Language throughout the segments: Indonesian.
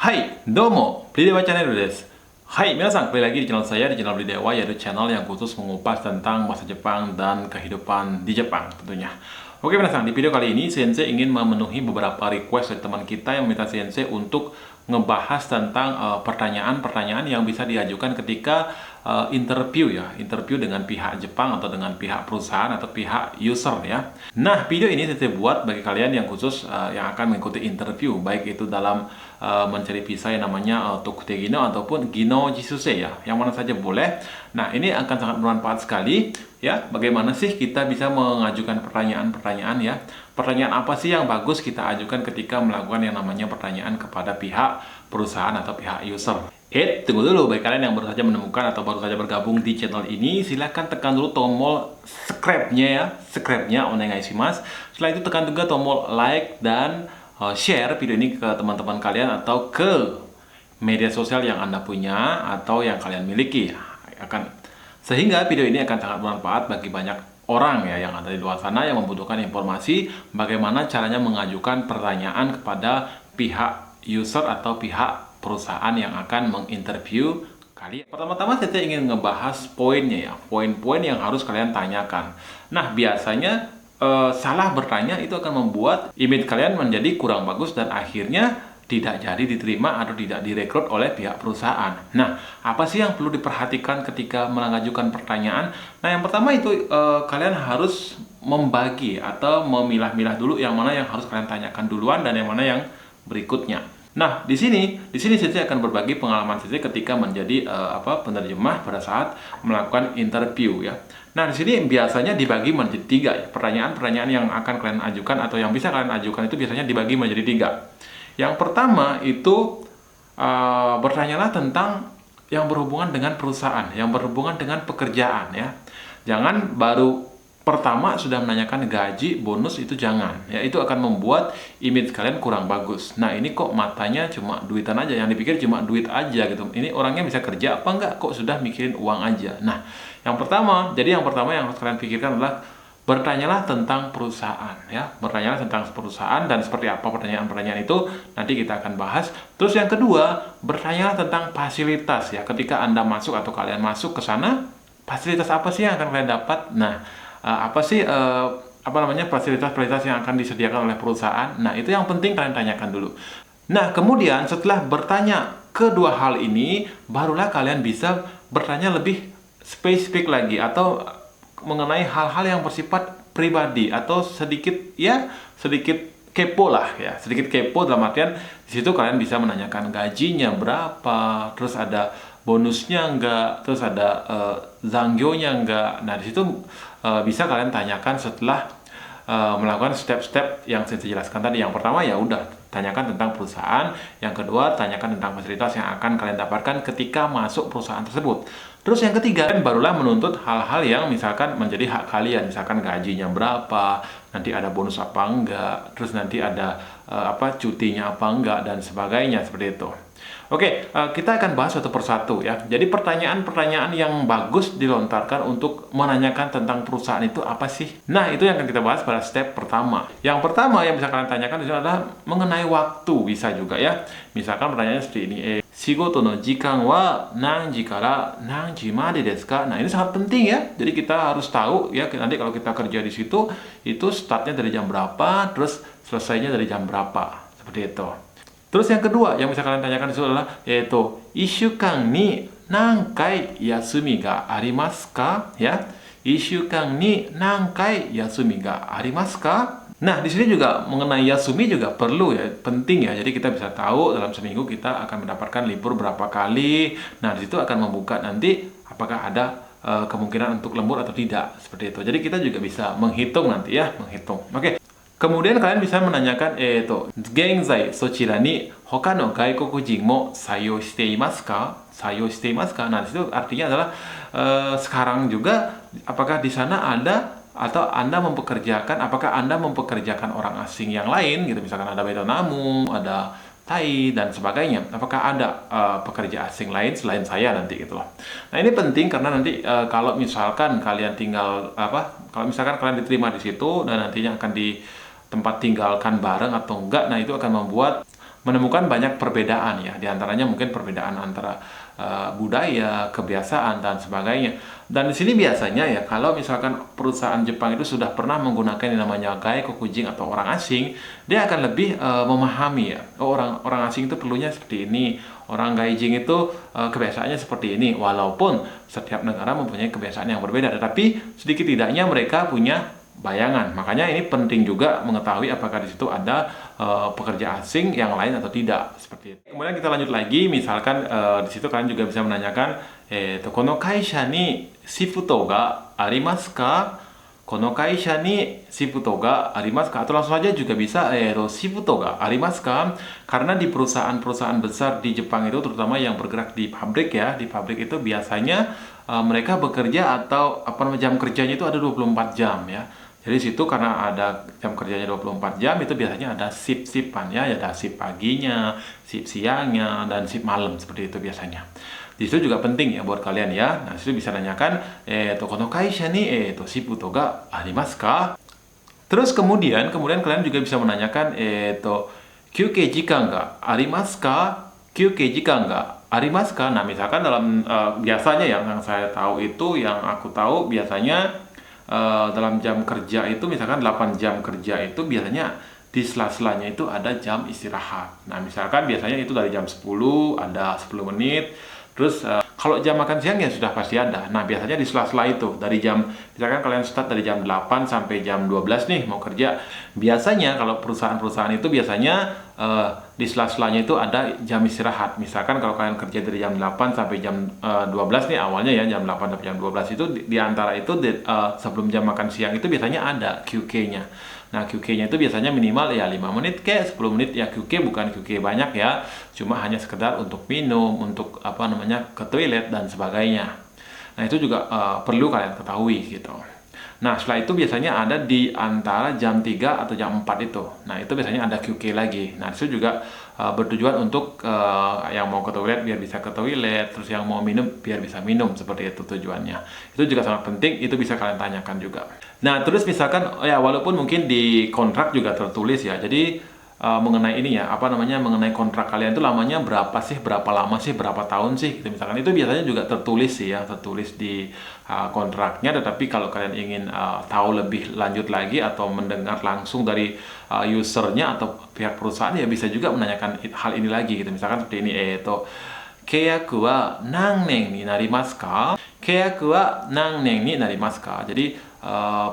Hai, domo, Belidewa Channel desu. Hai, minasan, kembali lagi di channel saya, di channel Belidewa, yaitu channel yang khusus mengupas tentang bahasa Jepang dan kehidupan di Jepang tentunya. Oke, minasan, di video kali ini Sensei ingin memenuhi beberapa request dari teman kita yang minta Sensei untuk ngebahas tentang pertanyaan-pertanyaan yang bisa diajukan ketika interview ya, interview dengan pihak Jepang atau dengan pihak perusahaan atau pihak user ya. Nah, video ini saya buat bagi kalian yang khusus yang akan mengikuti interview, baik itu dalam mencari visa yang namanya Tokute Gino ataupun Gino Jisuse ya, yang mana saja boleh. Nah, ini akan sangat bermanfaat sekali ya. Bagaimana sih kita bisa mengajukan pertanyaan-pertanyaan ya? Pertanyaan apa sih yang bagus kita ajukan ketika melakukan yang namanya pertanyaan kepada pihak perusahaan atau pihak user? Tunggu dulu, bagi kalian yang baru saja menemukan atau baru saja bergabung di channel ini, silahkan tekan dulu tombol subscribe-nya ya, subscribe-nya onegai shimasu. Setelah itu tekan juga tombol like dan share video ini ke teman-teman kalian atau ke media sosial yang Anda punya atau yang kalian miliki. Sehingga video ini akan sangat bermanfaat bagi banyak orang ya yang ada di luar sana yang membutuhkan informasi bagaimana caranya mengajukan pertanyaan kepada pihak user atau pihak perusahaan yang akan menginterview kalian. Pertama-tama saya ingin ngebahas poinnya ya, poin-poin yang harus kalian tanyakan. Nah, biasanya salah bertanya itu akan membuat image kalian menjadi kurang bagus dan akhirnya tidak jadi diterima atau tidak direkrut oleh pihak perusahaan. Nah, apa sih yang perlu diperhatikan ketika mengajukan pertanyaan? Nah, yang pertama itu kalian harus membagi atau memilah-milah dulu yang mana yang harus kalian tanyakan duluan dan yang mana yang berikutnya. Nah, di sini saya akan berbagi pengalaman saya ketika menjadi penerjemah pada saat melakukan interview ya. Nah, di sini biasanya dibagi menjadi tiga ya. Pertanyaan-pertanyaan yang akan kalian ajukan atau yang bisa kalian ajukan itu biasanya dibagi menjadi tiga. Yang pertama itu bertanyalah tentang yang berhubungan dengan perusahaan, yang berhubungan dengan pekerjaan ya. Jangan baru pertama sudah menanyakan gaji, bonus, itu jangan. Ya, itu akan membuat image kalian kurang bagus. Nah, ini kok matanya cuma duitan aja, yang dipikir cuma duit aja gitu. Ini orangnya bisa kerja apa enggak, kok sudah mikirin uang aja. Nah, yang pertama yang harus kalian pikirkan adalah bertanyalah tentang perusahaan ya, bertanyalah tentang perusahaan dan seperti apa pertanyaan-pertanyaan itu nanti kita akan bahas. Terus yang kedua, bertanyalah tentang fasilitas ya, ketika Anda masuk atau kalian masuk ke sana, fasilitas apa sih yang akan kalian dapat? Nah, apa sih fasilitas-fasilitas yang akan disediakan oleh perusahaan? Nah, itu yang penting kalian tanyakan dulu. Nah, kemudian setelah bertanya kedua hal ini, barulah kalian bisa bertanya lebih spesifik lagi atau mengenai hal-hal yang bersifat pribadi atau sedikit kepo lah ya, sedikit kepo dalam artian di situ kalian bisa menanyakan gajinya berapa, terus ada bonusnya enggak, terus ada zangyonya enggak. Nah, di situ bisa kalian tanyakan setelah melakukan step-step yang saya jelaskan tadi. Yang pertama ya udah tanyakan tentang perusahaan, yang kedua tanyakan tentang fasilitas yang akan kalian dapatkan ketika masuk perusahaan tersebut. Terus yang ketiga, barulah menuntut hal-hal yang misalkan menjadi hak kalian, misalkan gajinya berapa, nanti ada bonus apa enggak, terus nanti ada cutinya apa enggak dan sebagainya seperti itu. Oke, kita akan bahas satu persatu ya. Jadi pertanyaan-pertanyaan yang bagus dilontarkan untuk menanyakan tentang perusahaan itu apa sih? Nah, itu yang akan kita bahas pada step pertama. Yang pertama yang bisa kalian tanyakan itu adalah mengenai waktu, bisa juga ya. Misalkan pertanyaannya seperti ini, shigoto no jikan wa nanji kara nanji made desu ka? Nah, ini sangat penting ya. Jadi kita harus tahu ya, nanti kalau kita kerja di situ, itu startnya dari jam berapa, terus selesainya dari jam berapa. Seperti itu. Terus yang kedua yang bisa kalian tanyakan itu adalah yaitu ishukan ni nankai yasumi ga arimasu ka? Ya. Ishukan ni nankai yasumi ga arimasu ka? Nah, di sini juga mengenai yasumi juga perlu ya, penting ya. Jadi kita bisa tahu dalam seminggu kita akan mendapatkan libur berapa kali. Nah, di situ akan membuka nanti apakah ada kemungkinan untuk lembur atau tidak, seperti itu. Jadi kita juga bisa menghitung nanti ya, menghitung. Oke. Kemudian kalian bisa menanyakan genzai sochira ni hoka no gaikokujin mo sayou shite imasu ka? Sayou shite imasu ka? Nah, di situ artinya adalah sekarang juga apakah di sana ada atau Anda apakah Anda mempekerjakan orang asing yang lain gitu, misalkan ada Vietnam, ada Thai dan sebagainya. Apakah ada pekerja asing lain selain saya nanti gitu loh. Nah, ini penting karena nanti kalau misalkan kalian kalau misalkan kalian diterima di situ dan nantinya akan di tempat tinggalkan bareng atau enggak, nah itu akan membuat menemukan banyak perbedaan ya. Di antaranya mungkin perbedaan antara budaya, kebiasaan dan sebagainya. Dan di sini biasanya ya kalau misalkan perusahaan Jepang itu sudah pernah menggunakan yang namanya gaikokujin atau orang asing, dia akan lebih memahami ya. Oh, orang asing itu perlunya seperti ini. Orang gaijin itu kebiasaannya seperti ini. Walaupun setiap negara mempunyai kebiasaan yang berbeda, tetapi sedikit tidaknya mereka punya bayangan. Makanya ini penting juga mengetahui apakah di situ ada pekerja asing yang lain atau tidak, seperti itu. Kemudian kita lanjut lagi, misalkan di situ kalian juga bisa menanyakan, kono kaisha ni shifuto ga arimasu ka? Kono kaisha ni shifuto ga arimasu ka? Atau langsung aja juga bisa, shifuto ga arimasu ka? Karena di perusahaan-perusahaan besar di Jepang itu, terutama yang bergerak di pabrik ya, di pabrik itu biasanya mereka bekerja atau jam kerjanya itu ada 24 jam ya. Jadi situ karena ada jam kerjanya 24 jam, itu biasanya ada shift-shiftan ya, ada shift paginya, shift siangnya, dan shift malam, seperti itu biasanya. Di situ juga penting ya buat kalian ya. Nah, situ bisa nanyakan, kono kaisha ni shifuto ga arimasu ka? Terus kemudian kalian juga bisa menanyakan, kyukei jikan ga arimasu ka? Kyukei jikan ga arimasu ka? Nah, misalkan dalam biasanya yang saya tahu itu, yang aku tahu biasanya dalam jam kerja itu, misalkan 8 jam kerja itu biasanya di sela-selanya itu ada jam istirahat. Nah, misalkan biasanya itu dari jam 10 ada 10 menit. Terus kalau jam makan siang ya sudah pasti ada. Nah, biasanya di sela-sela itu dari jam, misalkan kalian start dari jam 8 sampai jam 12 nih mau kerja. Biasanya kalau perusahaan-perusahaan itu biasanya di sela-selanya itu ada jam istirahat. Misalkan kalau kalian kerja dari jam 8 sampai jam 12 nih awalnya ya, jam 8 sampai jam 12 itu di antara itu sebelum jam makan siang itu biasanya ada QK-nya. Nah, QK-nya itu biasanya minimal ya 5 menit ke 10 menit ya. QK bukan QK banyak ya, cuma hanya sekedar untuk minum, untuk ke toilet dan sebagainya. Nah, itu juga perlu kalian ketahui gitu. Nah, setelah itu biasanya ada di antara jam 3 atau jam 4 itu. Nah, itu biasanya ada QK lagi. Nah, itu juga bertujuan untuk yang mau ke toilet biar bisa ke toilet, terus yang mau minum biar bisa minum, seperti itu tujuannya. Itu juga sangat penting, itu bisa kalian tanyakan juga. Nah, terus misalkan ya walaupun mungkin di kontrak juga tertulis ya. Jadi mengenai ini ya, mengenai kontrak kalian itu lamanya berapa sih, berapa lama sih, berapa tahun sih gitu. Misalkan itu biasanya juga tertulis sih ya, tertulis di kontraknya. Tetapi kalau kalian ingin tahu lebih lanjut lagi atau mendengar langsung dari usernya atau pihak perusahaan, ya bisa juga menanyakan hal ini lagi gitu. Misalkan seperti ini, keiyaku wa nangen ni narimasu ka? Keiyaku wa nangen ni narimasu ka? Jadi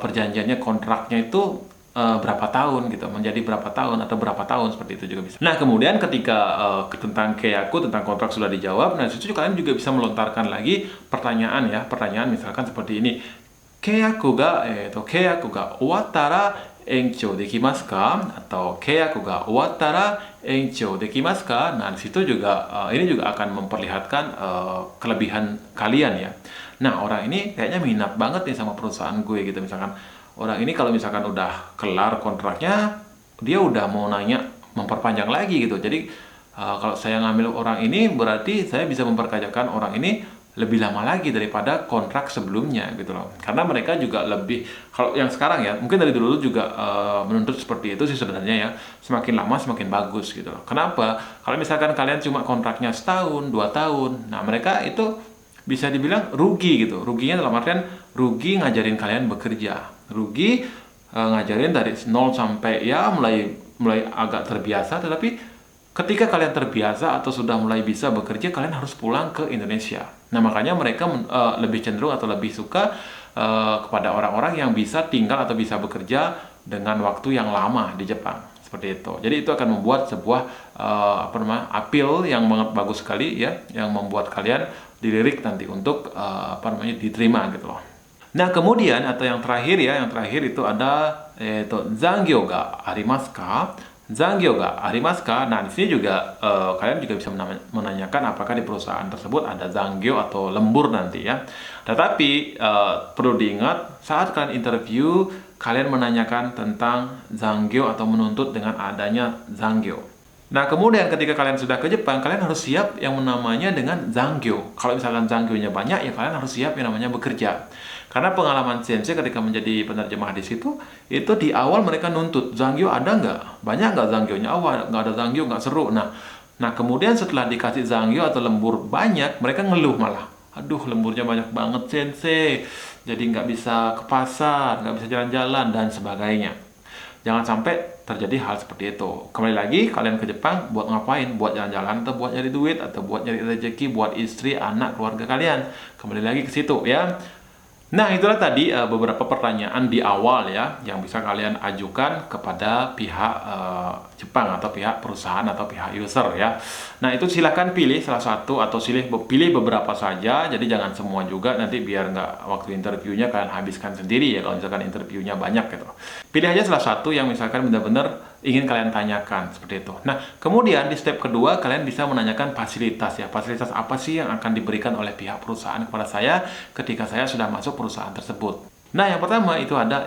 perjanjiannya, kontraknya itu berapa tahun gitu, menjadi berapa tahun atau berapa tahun, seperti itu juga bisa. Nah, kemudian ketika tentang keiyaku, tentang kontrak sudah dijawab, nah situ kalian juga bisa melontarkan lagi pertanyaan ya, pertanyaan misalkan seperti ini, keiyaku ga owattara enchou dekimasu ka? Atau keiyaku ga owattara enchou dekimasu ka? Nah, di situ juga ini juga akan memperlihatkan kelebihan kalian ya. Nah, orang ini kayaknya minat banget nih sama perusahaan gue gitu. Misalkan orang ini kalau misalkan udah kelar kontraknya, dia udah mau nanya memperpanjang lagi gitu. Jadi kalau saya ngambil orang ini, berarti saya bisa memperkerjakan orang ini lebih lama lagi daripada kontrak sebelumnya gitu loh. Karena mereka juga lebih, kalau yang sekarang ya, mungkin dari dulu juga menuntut seperti itu sih sebenarnya ya. Semakin lama semakin bagus gitu loh. Kenapa? Kalau misalkan kalian cuma kontraknya setahun, 2 tahun, nah mereka itu bisa dibilang rugi gitu. Ruginya dalam artian rugi ngajarin kalian bekerja. Rugi ngajarin dari 0 sampai ya mulai agak terbiasa, tetapi ketika kalian terbiasa atau sudah mulai bisa bekerja, kalian harus pulang ke Indonesia. Nah, makanya mereka lebih cenderung atau lebih suka kepada orang-orang yang bisa tinggal atau bisa bekerja dengan waktu yang lama di Jepang. Seperti itu. Jadi itu akan membuat sebuah appeal yang bagus sekali ya, yang membuat kalian dilirik nanti untuk diterima gitu loh. Nah, kemudian atau yang terakhir itu ada zangyou ga arimasu ka? Zangyou ga arimasu ka? Nah, di sini juga kalian juga bisa menanyakan apakah di perusahaan tersebut ada zangyou atau lembur nanti ya. Tetapi perlu diingat saat kalian interview, kalian menanyakan tentang zangyou atau menuntut dengan adanya zangyou. Nah, kemudian ketika kalian sudah ke Jepang, kalian harus siap yang namanya dengan zanggyo. Kalau misalkan zanggyonya banyak, ya kalian harus siap yang namanya bekerja. Karena pengalaman sensei ketika menjadi penerjemah di situ, itu di awal mereka nuntut, zanggyo ada nggak? Banyak nggak zanggyonya? Awal nggak ada zanggyo, nggak seru. Nah, kemudian setelah dikasih zanggyo atau lembur banyak, mereka ngeluh malah. Aduh, lemburnya banyak banget sensei. Jadi nggak bisa ke pasar, nggak bisa jalan-jalan, dan sebagainya. Jangan sampai terjadi hal seperti itu. Kembali lagi, kalian ke Jepang buat ngapain? Buat jalan-jalan, atau buat nyari duit, atau buat nyari rezeki, buat istri, anak, keluarga kalian. Kembali lagi ke situ ya. Nah, itulah tadi beberapa pertanyaan di awal ya, yang bisa kalian ajukan kepada pihak Jepang atau pihak perusahaan atau pihak user ya. Nah, itu silahkan pilih salah satu atau pilih beberapa saja, jadi jangan semua juga, nanti biar nggak waktu interviewnya kalian habiskan sendiri ya, kalau misalkan interviewnya banyak gitu. Pilih aja salah satu yang misalkan benar-benar ingin kalian tanyakan, seperti itu. Nah, kemudian di step kedua, kalian bisa menanyakan fasilitas ya. Fasilitas apa sih yang akan diberikan oleh pihak perusahaan kepada saya ketika saya sudah masuk perusahaan tersebut. Nah, yang pertama itu ada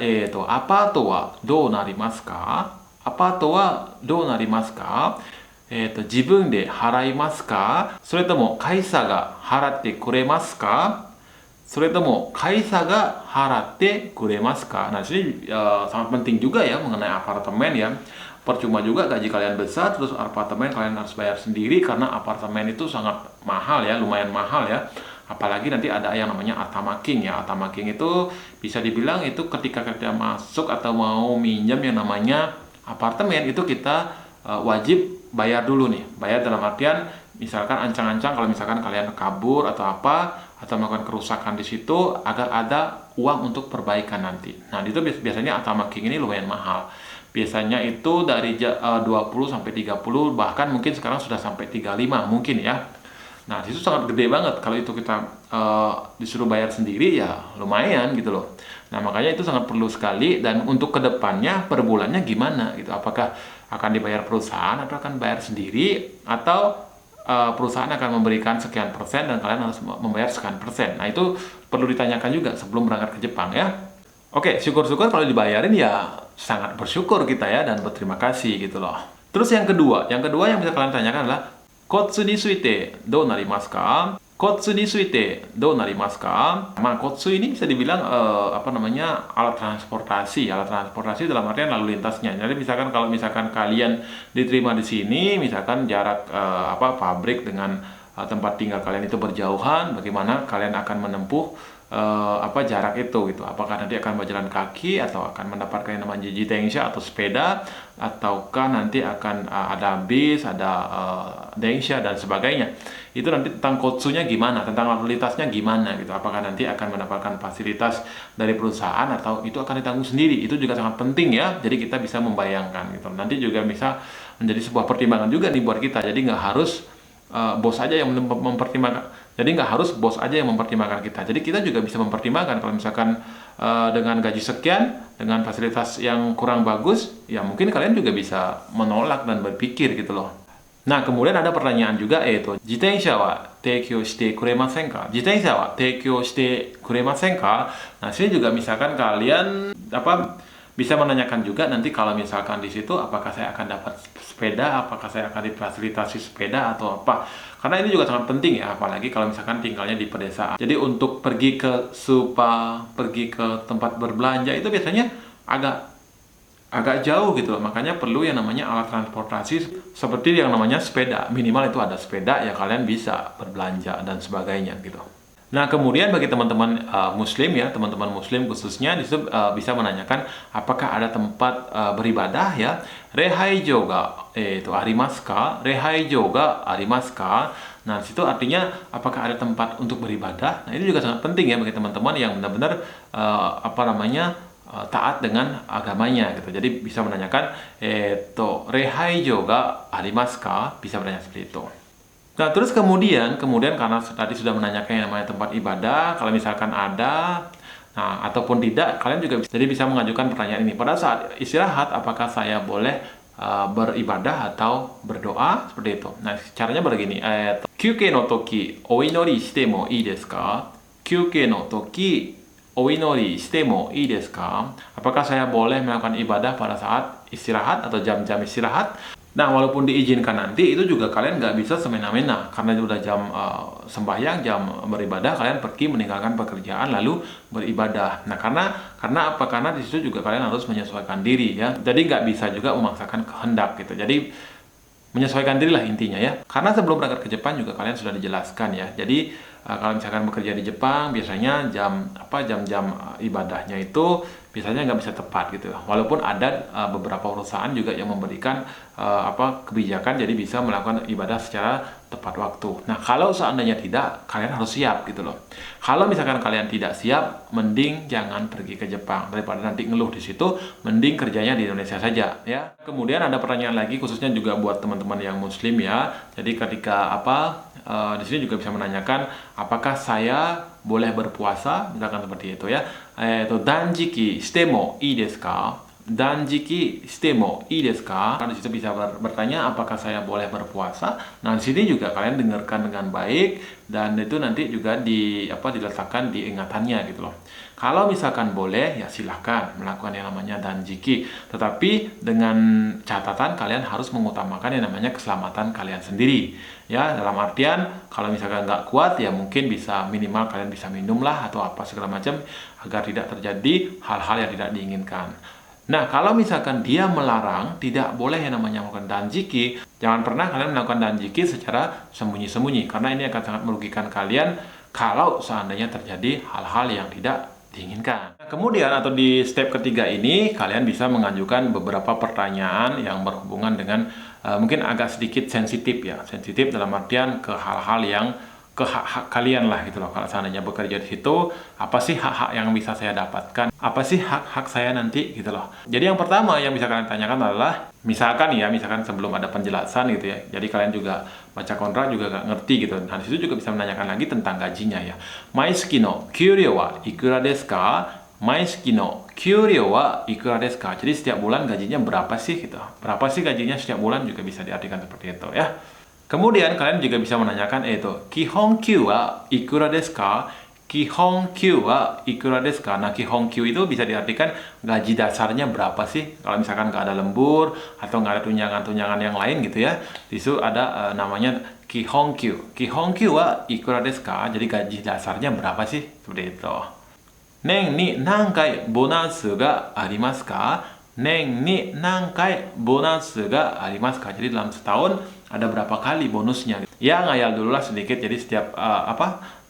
apa to wa dou narimasu ka? Apa to wa dou narimasu ka? Jibun de haraimasu ka? Soretomo kaisa ga haratte kuremasu ka? Soretomo kaisa ga haratte kuremasu ka? Nah, ini sangat penting juga ya mengenai apartemen ya. Percuma juga gaji kalian besar, terus apartemen kalian harus bayar sendiri, karena apartemen itu sangat mahal ya, lumayan mahal ya. Apalagi nanti ada yang namanya atamaking ya. Atamaking itu bisa dibilang itu ketika kita masuk atau mau minjam yang namanya apartemen, itu kita wajib bayar dulu nih. Bayar dalam artian misalkan ancang-ancang kalau misalkan kalian kabur atau apa, atau melakukan kerusakan di situ, agar ada uang untuk perbaikan nanti. Nah, itu biasanya atamaking ini lumayan mahal. Biasanya itu dari 20 sampai 30, bahkan mungkin sekarang sudah sampai 35 mungkin ya. Nah, itu sangat gede banget. Kalau itu kita disuruh bayar sendiri ya lumayan gitu loh. Nah, makanya itu sangat perlu sekali. Dan untuk kedepannya per bulannya gimana gitu. Apakah akan dibayar perusahaan atau akan bayar sendiri, atau perusahaan akan memberikan sekian persen dan kalian harus membayar sekian persen. Nah, itu perlu ditanyakan juga sebelum berangkat ke Jepang ya. Oke, syukur-syukur kalau dibayarin ya sangat bersyukur kita ya, dan berterima kasih gitu loh. Terus yang kedua yang bisa kalian tanyakan adalah kotsu ni suite dou narimasu ka? Kotsu ni suite dou narimasu ka? Nah, kotsu ini bisa dibilang alat transportasi. Alat transportasi dalam artian lalu lintasnya. Jadi misalkan kalau misalkan kalian diterima di sini, misalkan jarak pabrik dengan tempat tinggal kalian itu berjauhan, bagaimana kalian akan menempuh jarak itu gitu. Apakah nanti akan berjalan kaki, atau akan mendapatkan yang namanya jitensha atau sepeda, ataukah nanti akan ada bis, ada densha dan sebagainya. Itu nanti tentang kotsunya gimana, tentang lalu lintasnya gimana gitu. Apakah nanti akan mendapatkan fasilitas dari perusahaan atau itu akan ditanggung sendiri. Itu juga sangat penting ya. Jadi kita bisa membayangkan gitu. Nanti juga bisa menjadi sebuah pertimbangan juga nih buat kita. Jadi nggak harus bos aja yang mempertimbangkan. Jadi nggak harus bos aja yang mempertimbangkan kita. Jadi kita juga bisa mempertimbangkan kalau misalkan dengan gaji sekian, dengan fasilitas yang kurang bagus, ya mungkin kalian juga bisa menolak dan berpikir gitu loh. Nah, kemudian ada pertanyaan juga, yaitu jitensha wa teikyo shite kuremasen ka? Jitensha wa teikyo shite kuremasen ka? Nah, sini juga misalkan kalian bisa menanyakan juga nanti kalau misalkan di situ apakah saya akan dapat sepeda, apakah saya akan difasilitasi sepeda atau apa. Karena ini juga sangat penting ya, apalagi kalau misalkan tinggalnya di pedesaan. Jadi untuk pergi ke supa, pergi ke tempat berbelanja itu biasanya agak jauh gitu loh. Makanya perlu yang namanya alat transportasi seperti yang namanya sepeda. Minimal itu ada sepeda ya, kalian bisa berbelanja dan sebagainya gitu. Nah, kemudian bagi teman-teman muslim ya, teman-teman muslim khususnya disitu bisa menanyakan apakah ada tempat beribadah ya. Rehaijo ga arimasu ka? Rehaijo ga arimasu ka? Nah, disitu artinya apakah ada tempat untuk beribadah. Nah, ini juga sangat penting ya bagi teman-teman yang benar-benar taat dengan agamanya gitu. Jadi bisa menanyakan rehaijo ga arimasu ka? Bisa bertanya seperti itu. Nah, terus kemudian karena tadi sudah menanyakan yang namanya tempat ibadah, kalau misalkan ada, nah ataupun tidak, kalian juga bisa mengajukan pertanyaan ini. Pada saat istirahat, apakah saya boleh beribadah atau berdoa? Seperti itu. Nah, caranya begini. Kyuke no toki oinori shite mo ii desu ka? Kyuke no toki oinori shite mo ii desu ka? Apakah saya boleh melakukan ibadah pada saat istirahat atau jam-jam istirahat? Nah, walaupun diizinkan nanti, itu juga kalian nggak bisa semena-mena. Karena itu udah jam sembahyang, jam beribadah, kalian pergi meninggalkan pekerjaan lalu beribadah. Nah, karena apa? Karena di situ juga kalian harus menyesuaikan diri ya. Jadi nggak bisa juga memaksakan kehendak gitu. Jadi menyesuaikan diri lah intinya ya. Karena sebelum berangkat ke Jepang juga kalian sudah dijelaskan ya. Jadi kalau misalkan bekerja di Jepang, biasanya jam-jam ibadahnya itu biasanya nggak bisa tepat gitu. Walaupun ada beberapa perusahaan juga yang memberikan kebijakan, jadi bisa melakukan ibadah secara tepat waktu. Nah, kalau seandainya tidak, kalian harus siap gitu loh. Kalau misalkan kalian tidak siap, mending jangan pergi ke Jepang. Daripada nanti ngeluh di situ, mending kerjanya di Indonesia saja ya. Kemudian ada pertanyaan lagi, khususnya juga buat teman-teman yang Muslim ya. Jadi ketika di sini juga bisa menanyakan apakah saya boleh berpuasa, misalkan seperti itu ya. Danjiki shite mo ii desu ka? Danjiki shite mo ii desu ka? Di situ bisa bertanya apakah saya boleh berpuasa. Nah, di sini juga kalian dengarkan dengan baik dan itu nanti juga diletakkan di ingatannya gitu loh. Kalau misalkan boleh, ya silahkan melakukan yang namanya danjiki. Tetapi dengan catatan kalian harus mengutamakan yang namanya keselamatan kalian sendiri. Ya, dalam artian kalau misalkan nggak kuat, ya mungkin bisa minimal kalian bisa minum lah atau apa segala macam agar tidak terjadi hal-hal yang tidak diinginkan. Nah, kalau misalkan dia melarang, tidak boleh yang namanya melakukan danjiki, jangan pernah kalian melakukan danjiki secara sembunyi-sembunyi, karena ini akan sangat merugikan kalian kalau seandainya terjadi hal-hal yang tidak diinginkan. Nah, kemudian atau di step ketiga ini, kalian bisa mengajukan beberapa pertanyaan yang berhubungan dengan mungkin agak sedikit sensitif ya. Sensitif dalam artian ke hal-hal yang ke hak-hak kalian lah gitu loh. Kalau seandainya bekerja di situ, apa sih hak-hak yang bisa saya dapatkan? Apa sih hak-hak saya nanti gitu loh. Jadi yang pertama yang bisa kalian tanyakan adalah misalkan sebelum ada penjelasan gitu ya. Jadi kalian juga baca kontrak juga gak ngerti gitu. Nah, disitu juga bisa menanyakan lagi tentang gajinya ya. Maisuki no kyuryo wa ikura desu ka? Maisuki no kyuryo wa ikura desu ka? Jadi setiap bulan gajinya berapa sih gitu. Berapa sih gajinya setiap bulan juga bisa diartikan seperti itu ya. Kemudian kalian juga bisa menanyakan Kihon kyu wa ikura desu ka? Kihon kyu wa ikura desu ka? Nah, Kihon kyu itu bisa diartikan gaji dasarnya berapa sih? Kalau misalkan nggak ada lembur atau nggak ada tunjangan-tunjangan yang lain gitu ya. Di situ ada namanya Kihon kyu. Kihon kyu wa ikura desu ka? Jadi gaji dasarnya berapa sih? Seperti itu. Nen ni nankai bonasu ga arimasu ka? Nen ni nankai bonasu ga arimasu ka? Jadi dalam setahun ada berapa kali bonusnya? Ya, ngayal dulu lah sedikit. Jadi setiap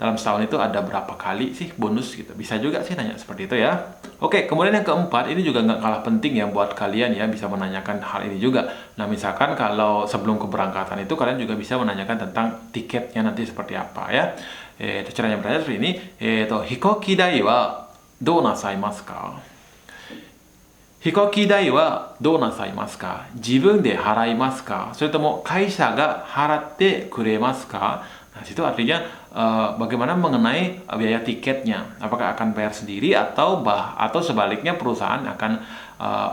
dalam setahun itu ada berapa kali sih bonus gitu. Bisa juga sih nanya seperti itu ya. Oke, kemudian yang keempat, ini juga nggak kalah penting ya buat kalian ya, bisa menanyakan hal ini juga. Nah, misalkan kalau sebelum keberangkatan itu kalian juga bisa menanyakan tentang tiketnya nanti seperti apa ya. Caranya bertanya seperti ini. Hikoki dai wa dou nasaimasu ka? Hikoki dai wa dou nasaimasu ka? Jibun de haraimasu ka? Soretomo kaisha ga haratte kuremasu ka? Nah, situ artinya bagaimana mengenai biaya tiketnya? Apakah akan bayar sendiri atau sebaliknya perusahaan akan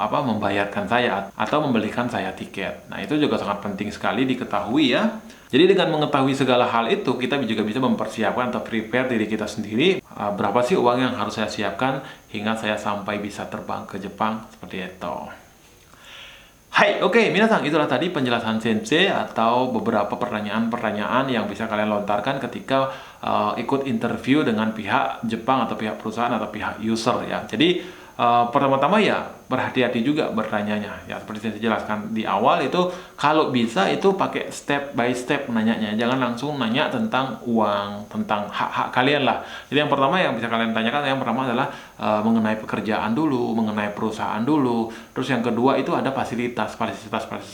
membayarkan saya atau membelikan saya tiket? Nah, itu juga sangat penting sekali diketahui ya. Jadi dengan mengetahui segala hal itu, kita juga bisa mempersiapkan atau prepare diri kita sendiri. Berapa sih uang yang harus saya siapkan hingga saya sampai bisa terbang ke Jepang, seperti itu. Hai, oke, minasan, itulah tadi penjelasan sensei atau beberapa pertanyaan-pertanyaan yang bisa kalian lontarkan ketika ikut interview dengan pihak Jepang atau pihak perusahaan atau pihak user ya. Jadi pertama-tama ya berhati-hati juga bertanyanya ya, seperti yang saya jelaskan di awal itu, kalau bisa itu pakai step by step nanyanya, jangan langsung nanya tentang uang, tentang hak-hak kalian lah. Jadi yang pertama yang bisa kalian tanyakan, yang pertama adalah mengenai pekerjaan dulu, mengenai perusahaan dulu. Terus yang kedua itu ada fasilitas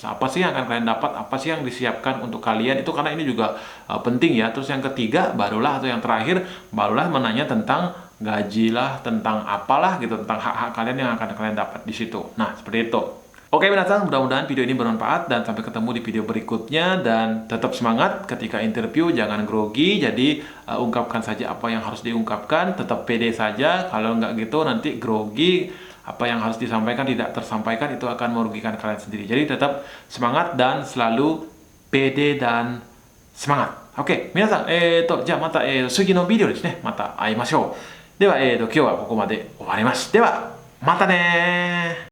apa sih yang akan kalian dapat, apa sih yang disiapkan untuk kalian itu, karena ini juga penting ya. Terus yang ketiga barulah, atau yang terakhir barulah menanya tentang gaji lah, tentang apalah gitu, tentang hak-hak kalian yang akan kalian dapat di situ. Nah, seperti itu. Oke, minasan, mudah-mudahan video ini bermanfaat dan sampai ketemu di video berikutnya. Dan tetap semangat ketika interview, jangan grogi. Jadi ungkapkan saja apa yang harus diungkapkan, tetap pede saja. Kalau nggak gitu nanti grogi, apa yang harus disampaikan tidak tersampaikan, itu akan merugikan kalian sendiri. Jadi tetap semangat dan selalu pede dan semangat. Oke, minasan,じゃあまた、次のビデオですね。また会いましょう。では、今日はここまで終わります。では、またねー。